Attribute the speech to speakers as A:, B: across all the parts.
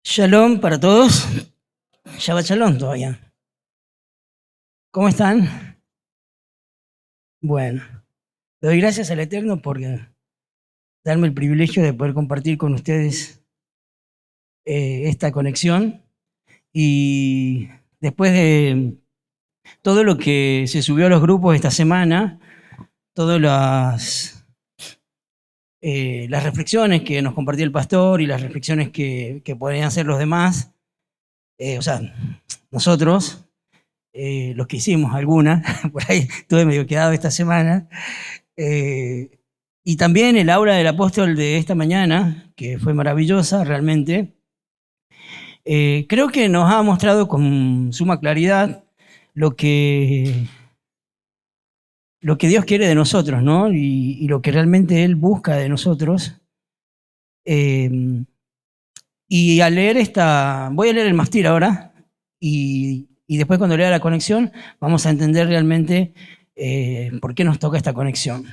A: Shalom para todos. Shabbat Shalom todavía. ¿Cómo están? Bueno, le doy gracias al Eterno por darme el privilegio de poder compartir con ustedes esta conexión. Y después de todo lo que se subió a los grupos esta semana, todas las reflexiones que nos compartió el pastor y las reflexiones que podrían hacer los demás, nosotros, los que hicimos alguna, por ahí estuve medio quedado esta semana, y también el aula del apóstol de esta mañana, que fue maravillosa realmente, creo que nos ha mostrado con suma claridad lo que Dios quiere de nosotros, ¿no? Y lo que realmente Él busca de nosotros. Y al leer voy a leer el mastir ahora, y después cuando lea la conexión vamos a entender realmente por qué nos toca esta conexión.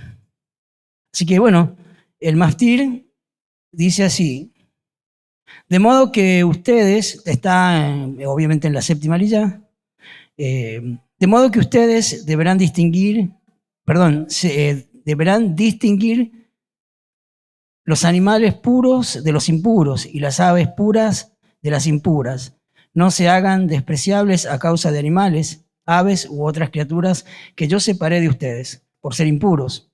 A: Así que bueno, el mastir dice así: de modo que ustedes, está obviamente en la séptima lilla, de modo que ustedes deberán distinguir los animales puros de los impuros y las aves puras de las impuras. No se hagan despreciables a causa de animales, aves u otras criaturas que yo separé de ustedes por ser impuros.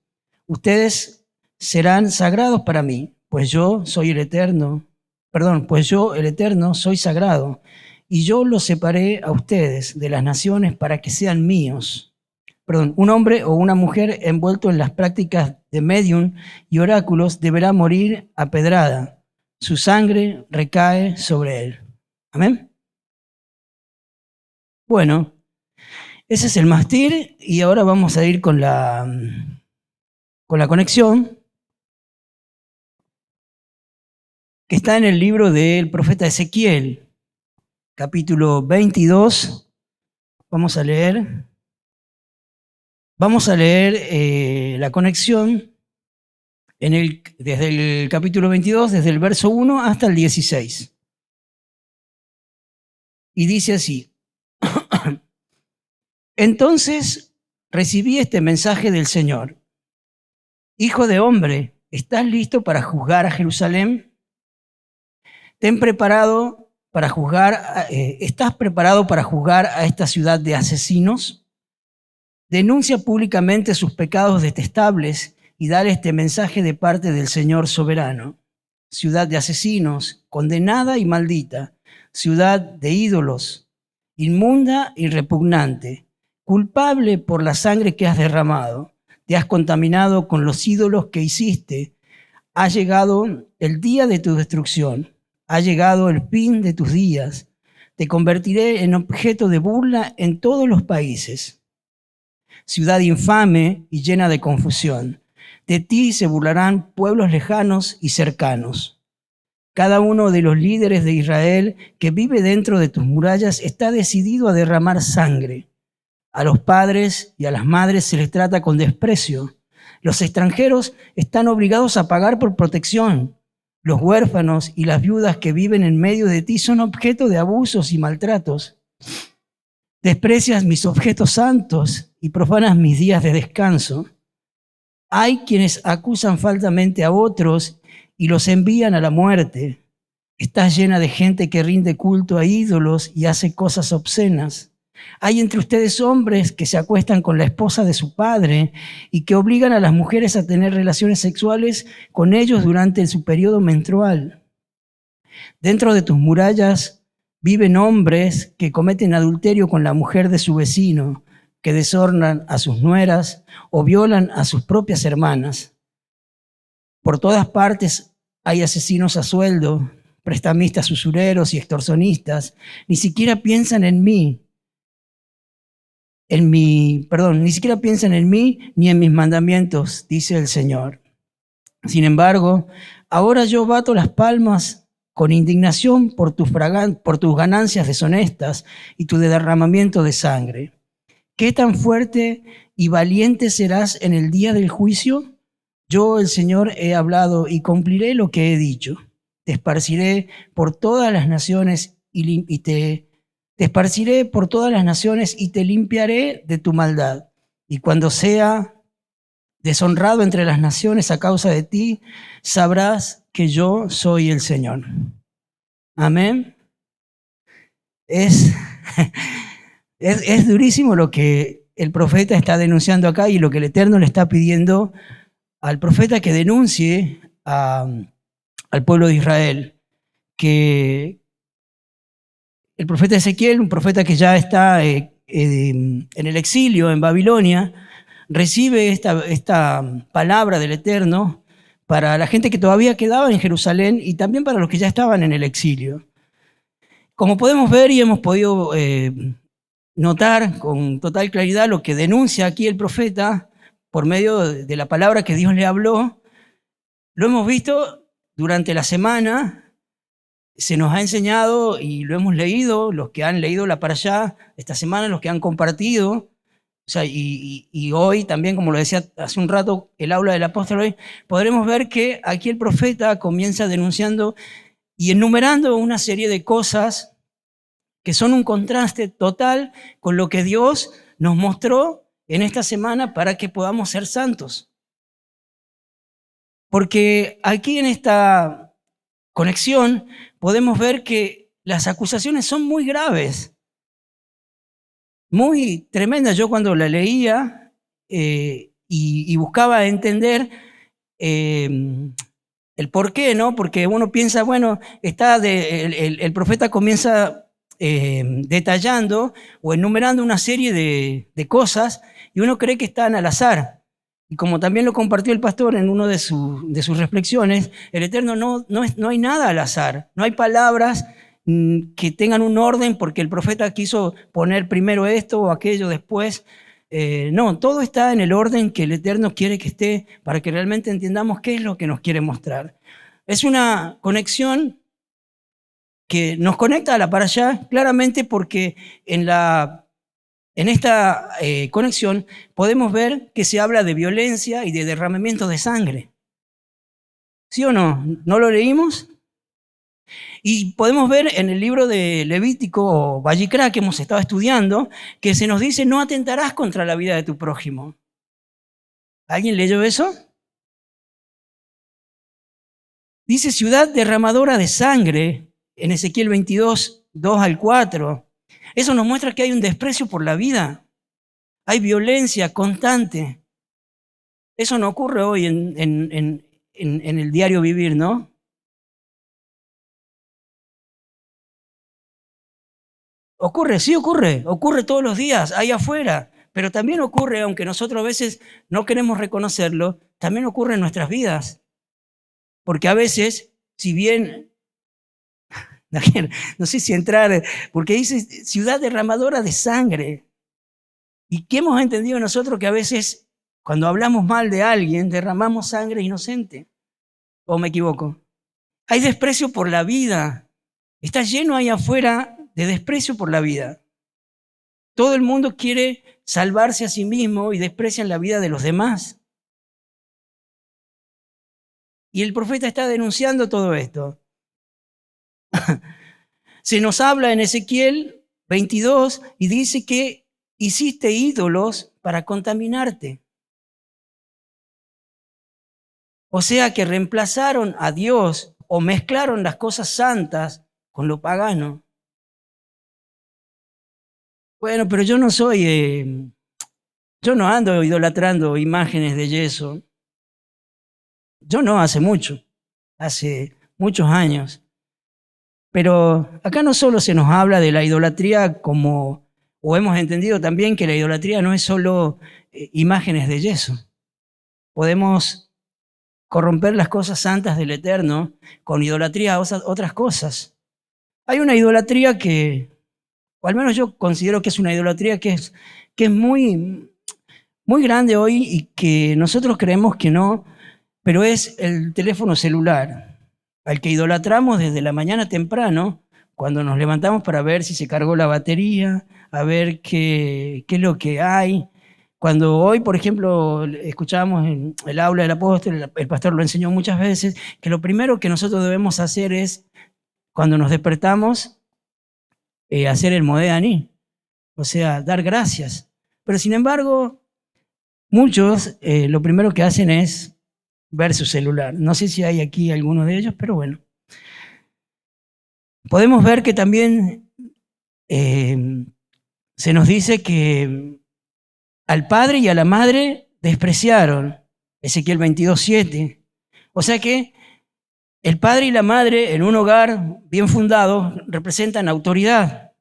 A: Ustedes serán sagrados para mí, pues yo, el Eterno, soy sagrado, y yo los separé a ustedes de las naciones para que sean míos. Un hombre o una mujer envuelto en las prácticas de medium y oráculos deberá morir a pedrada. Su sangre recae sobre él. ¿Amén? Bueno, ese es el mastir, y ahora vamos a ir con la conexión, que está en el libro del profeta Ezequiel, capítulo 22. Vamos a leer la conexión desde el capítulo 22, desde el verso 1 hasta el 16. Y dice así: entonces recibí este mensaje del Señor. Hijo de hombre, ¿estás listo para juzgar a Jerusalén? ¿Estás preparado para juzgar a esta ciudad de asesinos? Denuncia públicamente sus pecados detestables y dale este mensaje de parte del Señor soberano. Ciudad de asesinos, condenada y maldita, ciudad de ídolos, inmunda y repugnante, culpable por la sangre que has derramado, te has contaminado con los ídolos que hiciste. Ha llegado el día de tu destrucción, ha llegado el fin de tus días. Te convertiré en objeto de burla en todos los países. Ciudad infame y llena de confusión. De ti se burlarán pueblos lejanos y cercanos. Cada uno de los líderes de Israel que vive dentro de tus murallas está decidido a derramar sangre. A los padres y a las madres se les trata con desprecio. Los extranjeros están obligados a pagar por protección. Los huérfanos y las viudas que viven en medio de ti son objeto de abusos y maltratos. Desprecias mis objetos santos y profanas mis días de descanso. Hay quienes acusan falsamente a otros y los envían a la muerte. Estás llena de gente que rinde culto a ídolos y hace cosas obscenas. Hay entre ustedes hombres que se acuestan con la esposa de su padre y que obligan a las mujeres a tener relaciones sexuales con ellos durante su periodo menstrual. Dentro de tus murallas viven hombres que cometen adulterio con la mujer de su vecino, que deshonran a sus nueras o violan a sus propias hermanas. Por todas partes hay asesinos a sueldo, prestamistas usureros y extorsionistas. Ni siquiera piensan en mí ni en mis mandamientos, dice el Señor. Sin embargo, ahora yo bato las palmas con indignación por tus ganancias deshonestas y tu derramamiento de sangre. ¿Qué tan fuerte y valiente serás en el día del juicio? Yo, el Señor, he hablado y cumpliré lo que he dicho. te esparciré por todas las naciones te esparciré por todas las naciones y te limpiaré de tu maldad. Y cuando sea deshonrado entre las naciones a causa de ti, sabrás que yo soy el Señor. Amén. Es durísimo lo que el profeta está denunciando acá y lo que el Eterno le está pidiendo al profeta que denuncie al pueblo de Israel. Que el profeta Ezequiel, un profeta que ya está en el exilio en Babilonia, recibe esta palabra del Eterno para la gente que todavía quedaba en Jerusalén y también para los que ya estaban en el exilio. Como podemos ver y hemos podido notar con total claridad lo que denuncia aquí el profeta por medio de la palabra que Dios le habló, lo hemos visto durante la semana. Se nos ha enseñado y lo hemos leído, los que han leído la parashá esta semana, los que han compartido, o sea, y hoy también, como lo decía hace un rato, el aula del apóstol hoy, podremos ver que aquí el profeta comienza denunciando y enumerando una serie de cosas que son un contraste total con lo que Dios nos mostró en esta semana para que podamos ser santos. Porque aquí en esta conexión podemos ver que las acusaciones son muy graves, muy tremendas. Yo cuando la leía y buscaba entender el por qué, ¿no? Porque uno piensa, bueno, el profeta comienza detallando o enumerando una serie de cosas y uno cree que están al azar. Y como también lo compartió el pastor en una de sus reflexiones, el Eterno no hay nada al azar, no hay palabras que tengan un orden porque el profeta quiso poner primero esto o aquello después. No, todo está en el orden que el Eterno quiere que esté para que realmente entendamos qué es lo que nos quiere mostrar. Es una conexión que nos conecta a la parashá claramente porque en esta conexión podemos ver que se habla de violencia y de derramamiento de sangre. ¿Sí o no? ¿No lo leímos? Y podemos ver en el libro de Levítico o Vayikra que hemos estado estudiando que se nos dice no atentarás contra la vida de tu prójimo. ¿Alguien leyó eso? Dice ciudad derramadora de sangre en Ezequiel 22, 2 al 4. Eso nos muestra que hay un desprecio por la vida. Hay violencia constante. Eso no ocurre hoy en el diario vivir, ¿no? Ocurre, sí ocurre todos los días, ahí afuera, pero también ocurre, aunque nosotros a veces no queremos reconocerlo, también ocurre en nuestras vidas. Porque a veces, si bien, no sé si entrar, porque dice ciudad derramadora de sangre. ¿Y qué hemos entendido nosotros? Que a veces, cuando hablamos mal de alguien, derramamos sangre inocente. ¿O me equivoco? Hay desprecio por la vida. Está lleno ahí afuera de desprecio por la vida. Todo el mundo quiere salvarse a sí mismo y desprecian la vida de los demás. Y el profeta está denunciando todo esto. Se nos habla en Ezequiel 22 y dice que hiciste ídolos para contaminarte. O sea que reemplazaron a Dios o mezclaron las cosas santas con lo pagano. Bueno, pero yo no ando idolatrando imágenes de yeso. Yo no, hace muchos años. Pero acá no solo se nos habla de la idolatría o hemos entendido también que la idolatría no es solo imágenes de yeso. Podemos corromper las cosas santas del Eterno con idolatría a otras cosas. Hay una idolatría o al menos yo considero que es una idolatría que es muy, muy grande hoy y que nosotros creemos que no, pero es el teléfono celular, al que idolatramos desde la mañana temprano, cuando nos levantamos para ver si se cargó la batería, a ver qué es lo que hay, Cuando hoy, por ejemplo, escuchábamos en el aula del apóstol, el pastor lo enseñó muchas veces, que lo primero que nosotros debemos hacer es, cuando nos despertamos, hacer el Modé Aní, o sea, dar gracias. Pero sin embargo, muchos lo primero que hacen es ver su celular. No sé si hay aquí alguno de ellos, pero bueno. Podemos ver que también se nos dice que al padre y a la madre despreciaron, Ezequiel 22:7. O sea que el padre y la madre en un hogar bien fundado representan autoridad,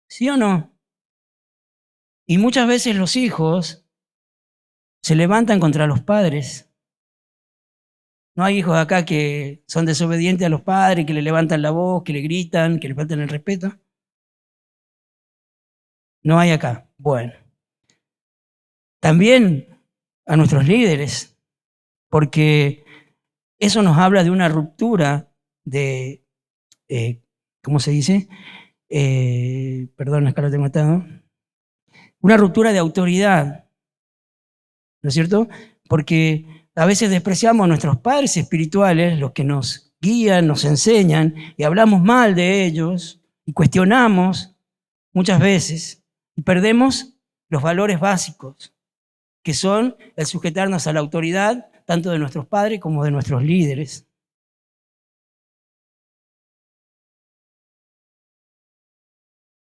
A: ¿sí o no? Y muchas veces los hijos se levantan contra los padres. No hay hijos acá que son desobedientes a los padres, que le levantan la voz, que le gritan, que le faltan el respeto. No hay acá. Bueno. También a nuestros líderes, porque eso nos habla de una ruptura de, ¿cómo se dice? Perdón, acá lo tengo atado. Una ruptura de autoridad, ¿no es cierto? Porque a veces despreciamos a nuestros padres espirituales, los que nos guían, nos enseñan, y hablamos mal de ellos y cuestionamos muchas veces y perdemos los valores básicos, que son el sujetarnos a la autoridad tanto de nuestros padres como de nuestros líderes.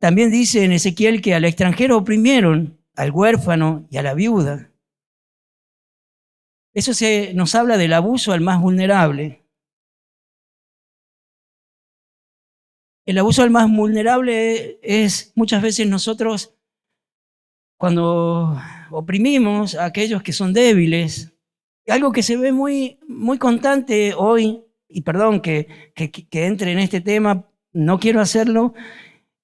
A: También dice en Ezequiel que al extranjero oprimieron, al huérfano y a la viuda. Eso nos habla del abuso al más vulnerable. El abuso al más vulnerable es muchas veces nosotros cuando oprimimos a aquellos que son débiles. Algo que se ve muy, muy constante hoy, y perdón que entre en este tema, no quiero hacerlo,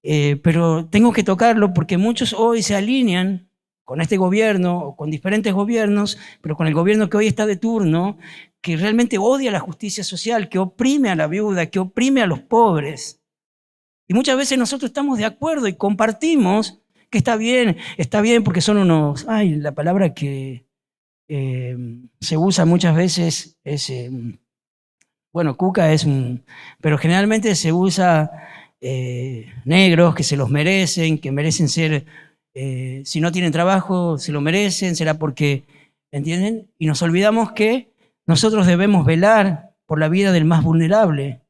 A: pero tengo que tocarlo porque muchos hoy se alinean con este gobierno o con diferentes gobiernos, pero con el gobierno que hoy está de turno, que realmente odia la justicia social, que oprime a la viuda, que oprime a los pobres. Y muchas veces nosotros estamos de acuerdo y compartimos que está bien porque son unos, ay, la palabra que se usa muchas veces es, bueno, cuca es un, pero generalmente se usa negros que se los merecen, que merecen ser, si no tienen trabajo, se lo merecen, será porque, ¿entienden? Y nos olvidamos que nosotros debemos velar por la vida del más vulnerable.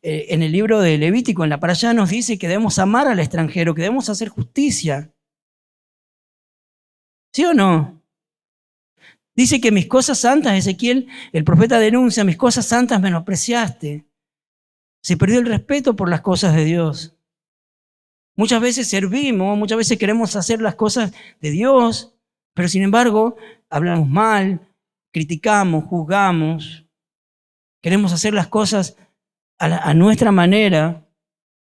A: En el libro de Levítico, en la Parashá, nos dice que debemos amar al extranjero, que debemos hacer justicia. ¿Sí o no? Dice que mis cosas santas, Ezequiel, el profeta denuncia, mis cosas santas menospreciaste. Se perdió el respeto por las cosas de Dios. Muchas veces servimos, muchas veces queremos hacer las cosas de Dios, pero sin embargo hablamos mal, criticamos, juzgamos, queremos hacer las cosas a nuestra manera,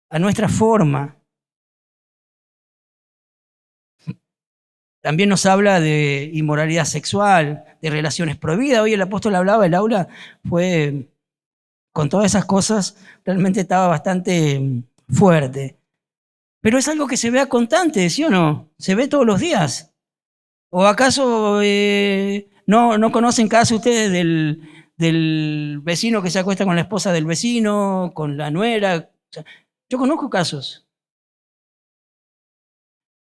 A: a nuestra forma. También nos habla de inmoralidad sexual, de relaciones prohibidas. Hoy el apóstol hablaba, el aula fue, con todas esas cosas, realmente estaba bastante fuerte. Pero es algo que se vea constante, ¿sí o no? Se ve todos los días. ¿O acaso no conocen casos ustedes del vecino que se acuesta con la esposa del vecino, con la nuera? O sea, yo conozco casos.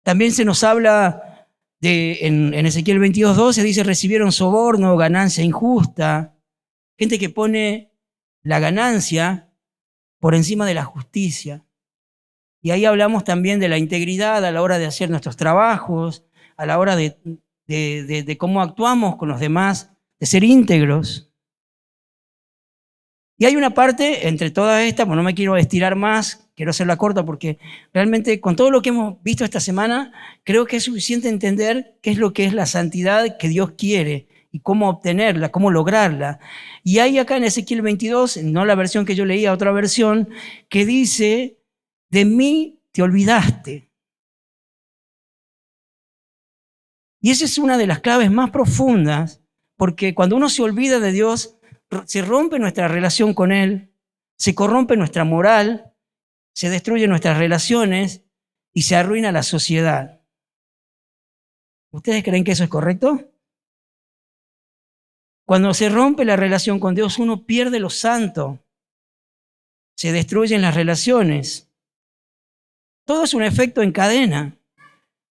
A: También se nos habla en Ezequiel 22:12, dice, recibieron soborno, ganancia injusta. Gente que pone la ganancia por encima de la justicia. Y ahí hablamos también de la integridad a la hora de hacer nuestros trabajos, a la hora de cómo actuamos con los demás, de ser íntegros. Y hay una parte entre todas estas, pues no me quiero estirar más, quiero hacerla corta porque realmente con todo lo que hemos visto esta semana, creo que es suficiente entender qué es lo que es la santidad que Dios quiere y cómo obtenerla, cómo lograrla. Y hay acá en Ezequiel 22, no la versión que yo leía, otra versión, que dice, de mí te olvidaste. Y esa es una de las claves más profundas, porque cuando uno se olvida de Dios, se rompe nuestra relación con Él, se corrompe nuestra moral, se destruyen nuestras relaciones y se arruina la sociedad. ¿Ustedes creen que eso es correcto? Cuando se rompe la relación con Dios, uno pierde lo santo. Se destruyen las relaciones. Todo es un efecto en cadena.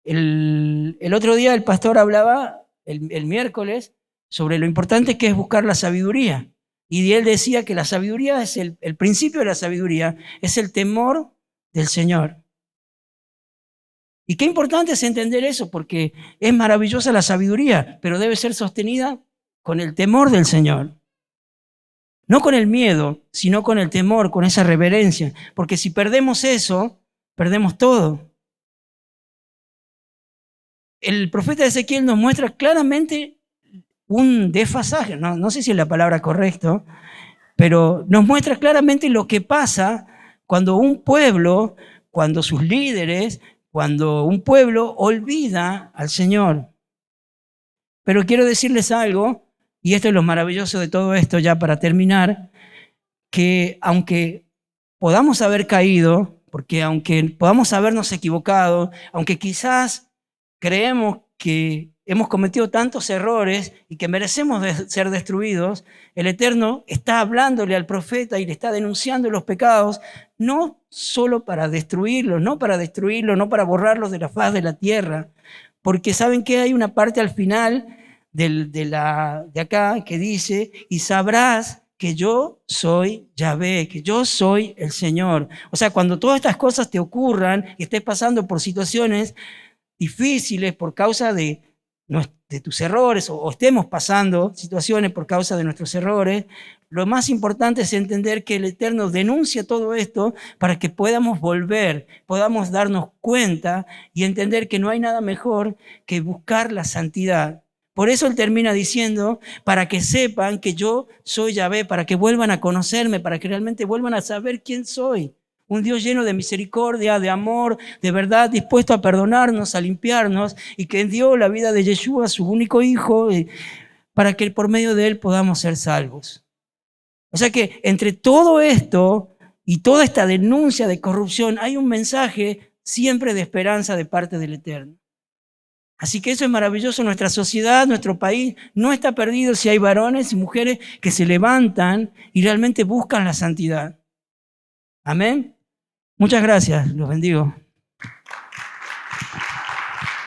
A: El otro día el pastor hablaba, el miércoles, sobre lo importante que es buscar la sabiduría. Y él decía que la sabiduría es el principio de la sabiduría, es el temor del Señor. Y qué importante es entender eso, porque es maravillosa la sabiduría, pero debe ser sostenida con el temor del Señor. No con el miedo, sino con el temor, con esa reverencia. Porque si perdemos eso, perdemos todo. El profeta Ezequiel nos muestra claramente un desfasaje, no sé si es la palabra correcta, pero nos muestra claramente lo que pasa cuando un pueblo, cuando sus líderes, cuando un pueblo olvida al Señor. Pero quiero decirles algo, y esto es lo maravilloso de todo esto ya para terminar, que aunque podamos haber caído, porque aunque podamos habernos equivocado, aunque quizás creemos que hemos cometido tantos errores y que merecemos ser destruidos, el Eterno está hablándole al profeta y le está denunciando los pecados, no solo para destruirlos, no para borrarlos de la faz de la tierra, porque saben que hay una parte al final de acá que dice, y sabrás que yo soy Yahvé, que yo soy el Señor. O sea, cuando todas estas cosas te ocurran y estés pasando por situaciones difíciles por causa de tus errores o estemos pasando situaciones por causa de nuestros errores, lo más importante es entender que el Eterno denuncia todo esto para que podamos volver, podamos darnos cuenta y entender que no hay nada mejor que buscar la santidad. Por eso él termina diciendo, para que sepan que yo soy Yahvé, para que vuelvan a conocerme, para que realmente vuelvan a saber quién soy. Un Dios lleno de misericordia, de amor, de verdad, dispuesto a perdonarnos, a limpiarnos, y que dio la vida de Yeshua, su único hijo, para que por medio de él podamos ser salvos. O sea que entre todo esto y toda esta denuncia de corrupción hay un mensaje siempre de esperanza de parte del Eterno. Así que eso es maravilloso. Nuestra sociedad, nuestro país no está perdido si hay varones y mujeres que se levantan y realmente buscan la santidad. Amén. Muchas gracias. Los bendigo.